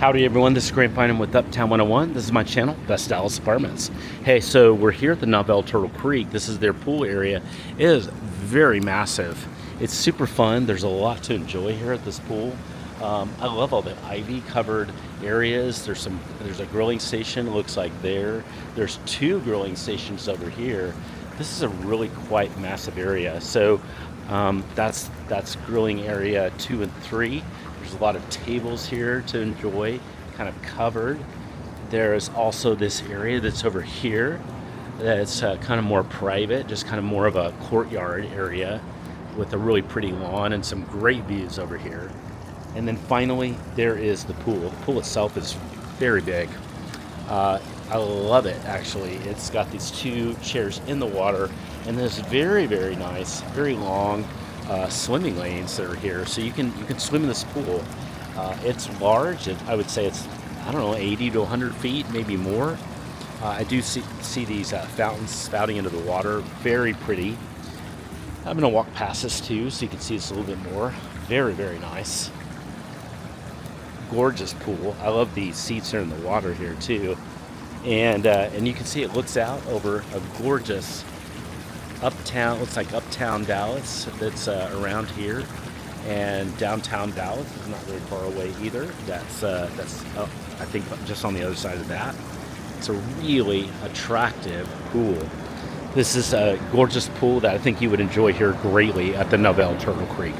Howdy everyone, this is Grant Bynum with Uptown 101. This is my channel, Best Dallas Apartments. Hey, so we're here at the Novell Turtle Creek. This is their pool area. It is very massive. It's super fun. There's a lot to enjoy here at this pool. I love all the ivy covered areas. There's a grilling station, it looks like there. There's two grilling stations over here. This is a really quite massive area. So that's grilling area 2 and 3. There's a lot of tables here to enjoy, kind of covered. There's also this area that's over here that's kind of more private, just kind of more of a courtyard area with a really pretty lawn and some great views over here. And then finally, there is the pool. The pool itself is very big. I love it, actually. It's got these 2 chairs in the water, and there's very, very nice, very long swimming lanes that are here, so you can swim in this pool. It's large. I would say it's, I don't know, 80 to 100 feet, maybe more. I do see these fountains spouting into the water. Very pretty. I'm going to walk past this too, so you can see this a little bit more. Very, very nice. Gorgeous pool. I love the seats are in the water here too, and you can see it looks out over a gorgeous uptown, looks like uptown Dallas that's around here, and downtown Dallas is not very far away either. That's I think just on the other side of that. It's a really attractive pool. This is a gorgeous pool that I think you would enjoy here greatly at the Novell Turtle Creek.